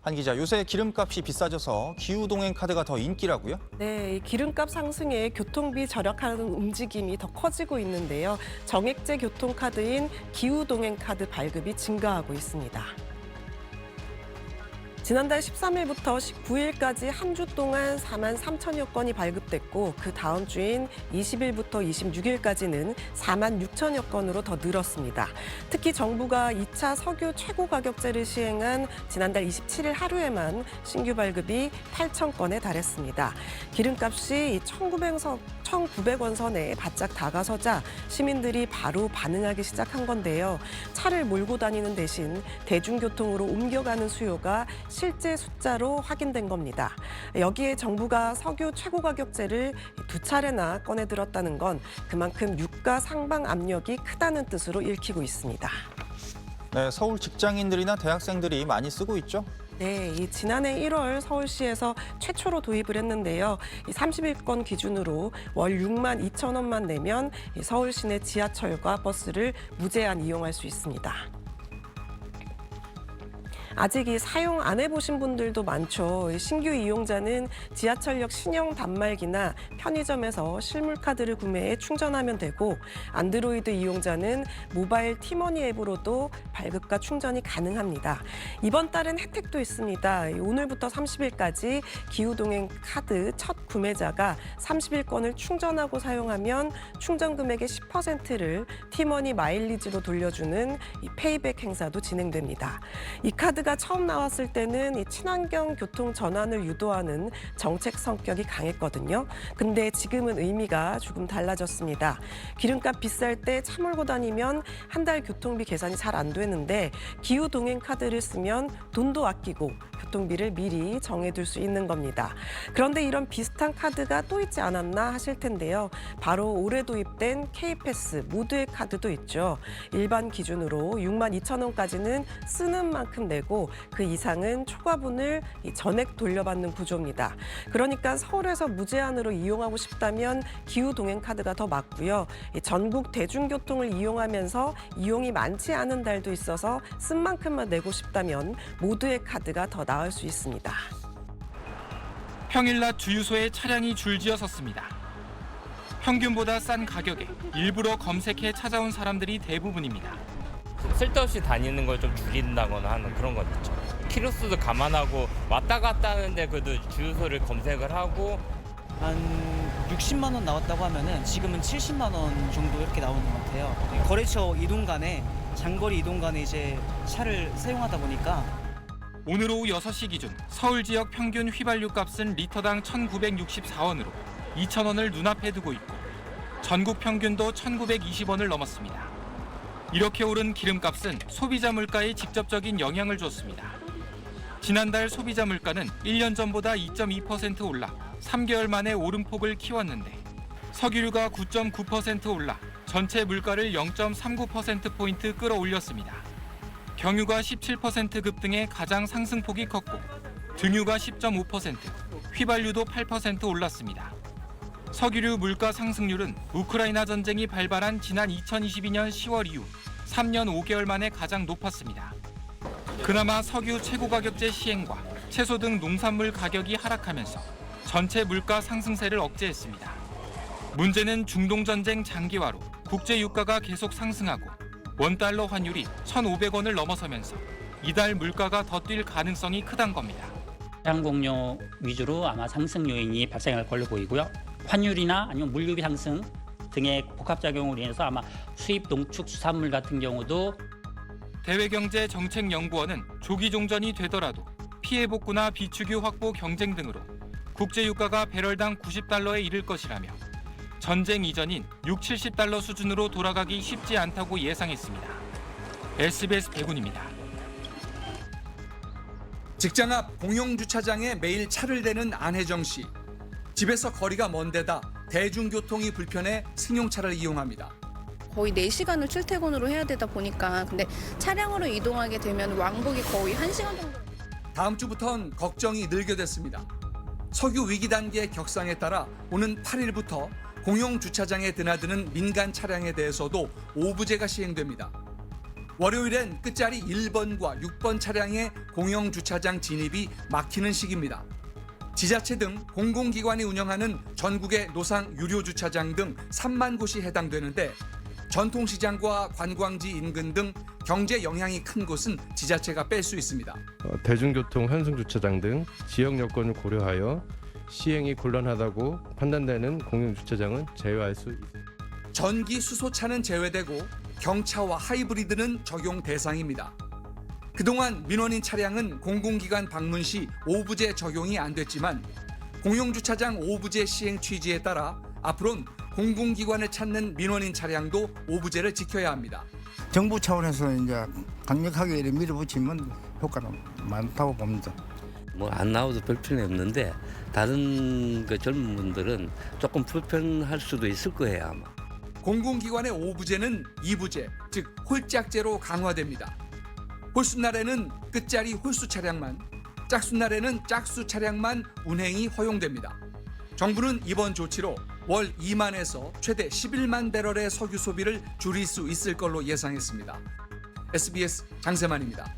한 기자, 요새 기름값이 비싸져서 기후동행 카드가 더 인기라고요? 네, 이 기름값 상승에 교통비 절약하는 움직임이 더 커지고 있는데요. 정액제 교통카드인 기후동행카드 발급이 증가하고 있습니다. 지난달 13일부터 19일까지 한 주 동안 4만 3천여 건이 발급됐고 그 다음 주인 20일부터 26일까지는 4만 6천여 건으로 더 늘었습니다. 특히 정부가 2차 석유 최고가격제를 시행한 지난달 27일 하루에만 신규 발급이 8천 건에 달했습니다. 기름값이 1,900원 선에 바짝 다가서자 시민들이 바로 반응하기 시작한 건데요. 차를 몰고 다니는 대신 대중교통으로 옮겨가는 수요가 실제 숫자로 확인된 겁니다. 여기에 정부가 석유 최고가격제를 2차례나 꺼내들었다는 건 그만큼 유가 상방 압력이 크다는 뜻으로 읽히고 있습니다. 네, 서울 직장인들이나 대학생들이 많이 쓰고 있죠? 네, 지난해 1월 서울시에서 최초로 도입을 했는데요. 30일권 기준으로 월 6만 2천 원만 내면 서울 시내 지하철과 버스를 무제한 이용할 수 있습니다. 아직 사용 안 해보신 분들도 많죠. 신규 이용자는 지하철역 신형 단말기나 편의점에서 실물카드를 구매해 충전하면 되고 안드로이드 이용자는 모바일 티머니 앱으로도 발급과 충전이 가능합니다. 이번 달은 혜택도 있습니다. 오늘부터 30일까지 기후동행 카드 첫 구매자가 30일권을 충전하고 사용하면 충전 금액의 10%를 티머니 마일리지로 돌려주는 페이백 행사도 진행됩니다. 이 카드가 처음 나왔을 때는 친환경 교통 전환을 유도하는 정책 성격이 강했거든요. 근데 지금은 의미가 조금 달라졌습니다. 기름값 비쌀 때 차 몰고 다니면 한 달 교통비 계산이 잘 안 되는데 기후 동행 카드를 쓰면 돈도 아끼고 교통비를 미리 정해둘 수 있는 겁니다. 그런데 이런 비슷한 카드가 또 있지 않았나 하실 텐데요. 바로 올해 도입된 K패스 모두의 카드도 있죠. 일반 기준으로 6만 2천 원까지는 쓰는 만큼 내고 그 이상은 초과분을 전액 돌려받는 구조입니다. 그러니까 서울에서 무제한으로 이용하고 싶다면 기후동행 카드가 더 맞고요. 전국 대중교통을 이용하면서 이용이 많지 않은 달도 있어서 쓴 만큼만 내고 싶다면 모두의 카드가 더 나을 수 있습니다. 평일 낮 주유소에 차량이 줄지어 섰습니다. 평균보다 싼 가격에 일부러 검색해 찾아온 사람들이 대부분입니다. 쓸데없이 다니는 걸 좀 줄인다거나 하는 그런 건 있죠. 키로수도 감안하고 왔다 갔다 하는데 그래도 주유소를 검색을 하고 한 60만 원 나왔다고 하면은 지금은 70만 원 정도 이렇게 나오는 것 같아요. 거래처 이동 간에 장거리 이동 간에 이제 차를 사용하다 보니까 오늘 오후 6시 기준 서울 지역 평균 휘발유 값은 리터당 1,964원으로 2,000원을 눈앞에 두고 있고 전국 평균도 1,920원을 넘었습니다. 이렇게 오른 기름값은 소비자 물가에 직접적인 영향을 줬습니다. 지난달 소비자 물가는 1년 전보다 2.2% 올라 3개월 만에 오름폭을 키웠는데 석유류가 9.9% 올라 전체 물가를 0.39%포인트 끌어올렸습니다. 경유가 17% 급등해 가장 상승폭이 컸고 등유가 10.5%, 휘발유도 8% 올랐습니다. 석유류 물가 상승률은 우크라이나 전쟁이 발발한 지난 2022년 10월 이후 3년 5개월 만에 가장 높았습니다. 그나마 석유 최고가격제 시행과 채소 등 농산물 가격이 하락하면서 전체 물가 상승세를 억제했습니다. 문제는 중동전쟁 장기화로 국제 유가가 계속 상승하고 원달러 환율이 1,500원을 넘어서면서 이달 물가가 더 뛸 가능성이 크단 겁니다. 항공료 위주로 아마 상승 요인이 발생할 걸로 보이고요. 환율이나 아니면 물류비 상승 등의 복합작용으로 인해서 아마 수입 농축 수산물 같은 경우도 대외경제정책연구원은 조기 종전이 되더라도 피해 복구나 비축유 확보 경쟁 등으로 국제유가가 배럴당 90달러에 이를 것이라며 전쟁 이전인 6, 70달러 수준으로 돌아가기 쉽지 않다고 예상했습니다. SBS 백운입니다. 직장 앞 공용주차장에 매일 차를 대는 안혜정 씨. 집에서 거리가 먼 데다 대중교통이 불편해 승용차를 이용합니다. 거의 4시간을 출퇴근으로 해야 되다 보니까 근데 차량으로 이동하게 되면 왕복이 거의 1시간 정도. 다음 주부턴 걱정이 늘게 됐습니다. 석유 위기 단계 격상에 따라 오는 8일부터 공용주차장에 드나드는 민간 차량에 대해서도 오부제가 시행됩니다. 월요일엔 끝자리 1번과 6번 차량의 공영주차장 진입이 막히는 시기입니다. 지자체 등 공공기관이 운영하는 전국의 노상 유료주차장 등 3만 곳이 해당되는데 전통시장과 관광지 인근 등 경제 영향이 큰 곳은 지자체가 뺄 수 있습니다. 대중교통 환승주차장 등 지역 여건을 고려하여 시행이 곤란하다고 판단되는 공영주차장은 제외할 수 있습니다. 전기 수소차는 제외되고 경차와 하이브리드는 적용 대상입니다. 그동안 민원인 차량은 공공기관 방문 시 오부제 적용이 안 됐지만 공용주차장 오부제 시행 취지에 따라 앞으로는 공공기관을 찾는 민원인 차량도 오부제를 지켜야 합니다. 정부 차원에서 이제 강력하게 이렇게 밀어붙이면 효과는 많다고 봅니다. 뭐 안 나와도 별 필요는 없는데 다른 그 젊은 분들은 조금 불편할 수도 있을 거예요 아마. 공공기관의 오부제는 이부제, 즉 홀짝제로 강화됩니다. 홀수날에는 끝자리 홀수 차량만, 짝수날에는 짝수 차량만 운행이 허용됩니다. 정부는 이번 조치로 월 2만에서 최대 11만 배럴의 석유 소비를 줄일 수 있을 걸로 예상했습니다. SBS 장세만입니다.